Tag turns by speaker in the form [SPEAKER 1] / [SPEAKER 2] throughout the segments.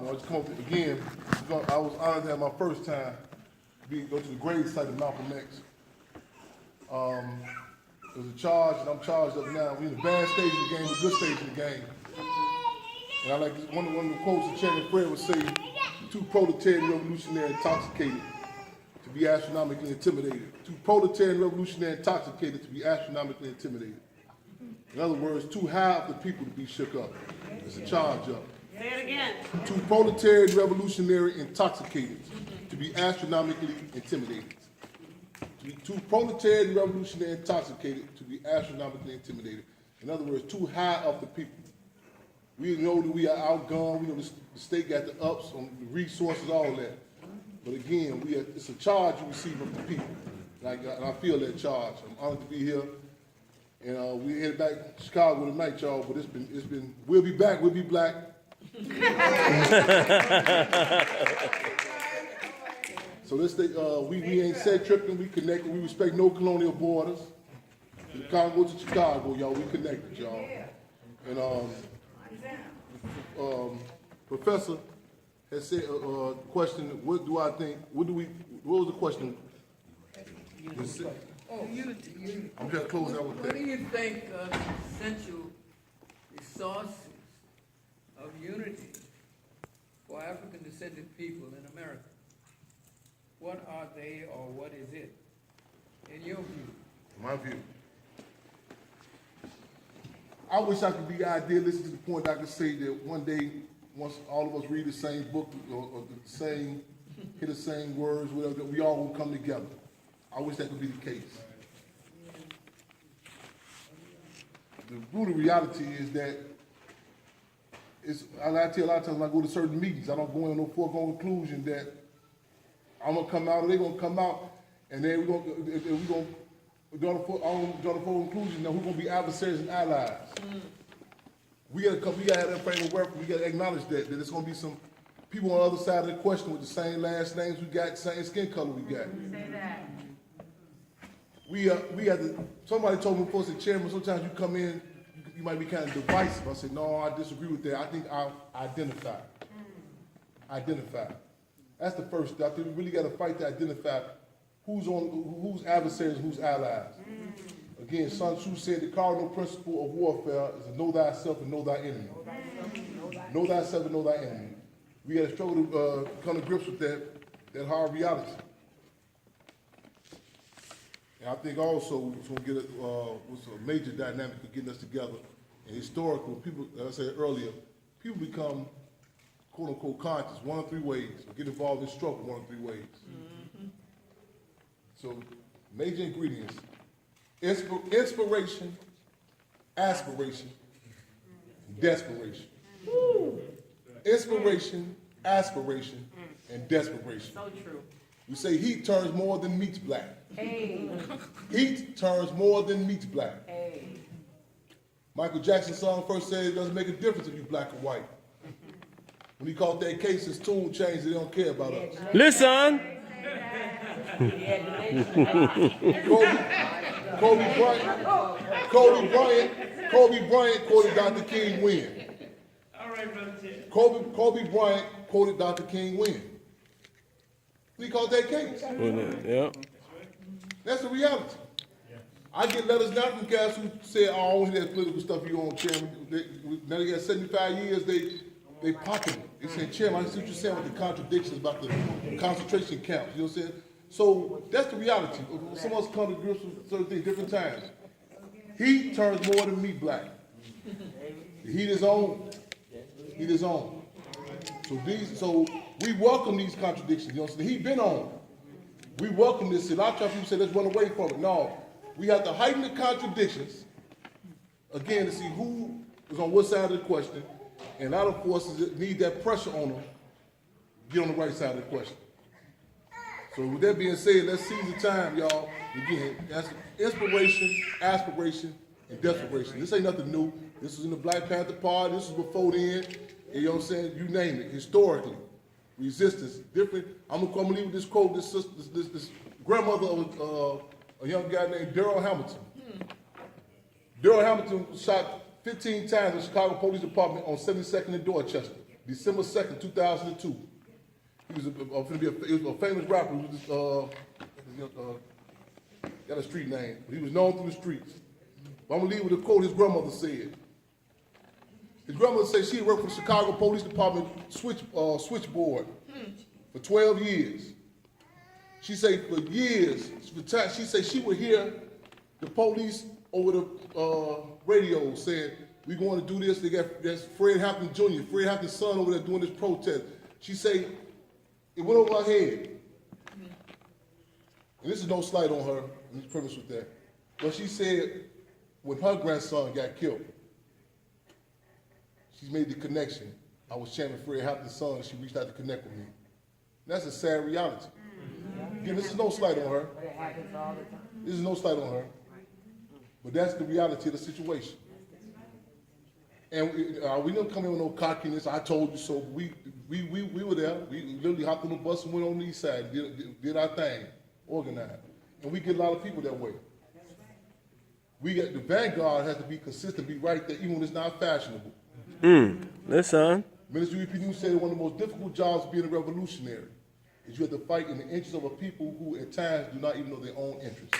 [SPEAKER 1] I just come up again. I was honored to have my first time go to the grave site of Malcolm X. It was a charge, and I'm charged up now. We're in the bad stage of the game, the good stage of the game. And I like one of the quotes that Chairman Fred would say, too proletarian revolutionary intoxicated to be astronomically intimidated. Too proletarian revolutionary intoxicated to be astronomically intimidated. In other words, too high up the people to be shook up. It's a charge up.
[SPEAKER 2] Say it again.
[SPEAKER 1] Too proletarian revolutionary intoxicated to be astronomically intimidated. Too proletarian revolutionary intoxicated to be astronomically intimidated. In other words, too high up the people. We know that we are outgunned. We know the state got the ups on the resources, all that. But again, it's a charge you receive from the people. And I feel that charge. I'm honored to be here. And we headed back to Chicago tonight, y'all. But it's been. We'll be back. We'll be black. So let's stay. We ain't set tripping. We connected. We respect no colonial borders. From Congo to Chicago, y'all. We connected, y'all. And Professor has said a question. What do I think? What was the question?
[SPEAKER 3] Unity.
[SPEAKER 1] I'm just closing out with that.
[SPEAKER 3] What do you think are the essential resources of unity for African descended people in America? What are they, or what is it, in your view?
[SPEAKER 1] My view. I wish I could be idealistic to the point I could say that one day, once all of us read the same book or hear the same words, whatever, that we all will come together. I wish that could be the case. The brutal reality is that I tell a lot of times when I go to certain meetings, I don't go in no foregone conclusion that I'm gonna come out or they're gonna come out, and then we're gonna draw the full conclusion that we're gonna be adversaries and allies. We gotta have that frame of reference. We gotta acknowledge that it's gonna be some people on the other side of the question with the same last names we got, same skin color we got.
[SPEAKER 2] Say that.
[SPEAKER 1] We have to. Somebody told me before, said, Chairman, sometimes you come in, you might be kind of divisive. I said, no, I disagree with that. I think I'll identify. Identify. That's the first step. I think we really got to fight to identify who's adversaries and who's allies. Again, Sun Tzu said the cardinal principle of warfare is to know thyself and know thy enemy. Know thyself and know thy enemy. We got to struggle to come to grips with that hard reality. And I think also it's going to get what's a major dynamic of getting us together. And historically, people, as I said earlier, people become quote unquote conscious one of three ways, or get involved in struggle one of three ways. So, major ingredients: inspiration, aspiration, desperation. Inspiration, aspiration, and desperation.
[SPEAKER 2] So true.
[SPEAKER 1] We say heat turns more than meets black.
[SPEAKER 2] Hey.
[SPEAKER 1] Heat turns more than meets black.
[SPEAKER 2] Hey.
[SPEAKER 1] Michael Jackson's song first said it doesn't make a difference if you're black or white. When he caught that case, his tune changed, they don't care about us.
[SPEAKER 4] Listen.
[SPEAKER 1] Kobe Bryant quoted Dr. King when?
[SPEAKER 5] All right, brother Ted.
[SPEAKER 1] Kobe Bryant quoted Dr. King when? When he caught that case.
[SPEAKER 4] Yeah.
[SPEAKER 1] That's the reality. I get letters now from guys who say, oh, I don't hear that political stuff you on, Chairman. Now they got 75 years, they pocket it. They say, Chairman, I see what you're saying with the contradictions about the concentration camps. You know what I'm saying? So that's the reality. Some of us come to grips with certain things different times. Heat turns more than meat black. The heat is on. Heat is on. So we welcome these contradictions. You know what I'm saying? The heat been on. We welcome this. A lot of times people say, let's run away from it. No. We have to heighten the contradictions, again, to see who is on what side of the question, and a lot of forces that need that pressure on them, get on the right side of the question. So with that being said, let's seize the time, y'all. Again, that's inspiration, aspiration, and desperation. This ain't nothing new. This was in the Black Panther Party. This was before then. You know what I'm saying? You name it. Historically, resistance, different. I'm gonna leave with this quote. This grandmother of a young guy named Daryl Hamilton. Daryl Hamilton was shot 15 times in the Chicago Police Department on 72nd and Dorchester. December 2nd, 2002. He was a famous rapper. He was got a street name. But he was known through the streets. But I'm gonna leave with a quote his grandmother said. His grandmother said she worked for the Chicago Police Department switchboard for 12 years. She said for years, she said she would hear the police over the radio saying, "We're going to do this." There's Fred Hampton Jr., Fred Hampton's son over there doing this protest. She said it went over her head. And this is no slight on her, and this premise with that. But she said when her grandson got killed, she made the connection. I was Chairman Fred Hampton's son, and she reached out to connect with me. And that's a sad reality. Again, this is no slight on her.
[SPEAKER 2] But it happens all the time.
[SPEAKER 1] This is no slight on her. But that's the reality of the situation. And we didn't come in with no cockiness. I told you so. We were there. We literally hopped on the bus and went on the east side, did our thing, organized. And we get a lot of people that way. We get the vanguard has to be consistent, be right there, even when it's not fashionable.
[SPEAKER 4] Listen.
[SPEAKER 1] Minister U.P. News said one of the most difficult jobs of being a revolutionary is you have to fight in the interests of a people who at times do not even know their own interests.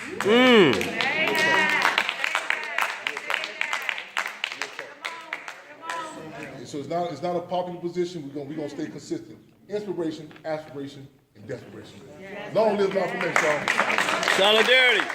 [SPEAKER 1] So it's not a popular position. We're gonna stay consistent. Inspiration, aspiration, and desperation. Long live our formation, y'all.
[SPEAKER 4] Solidarity.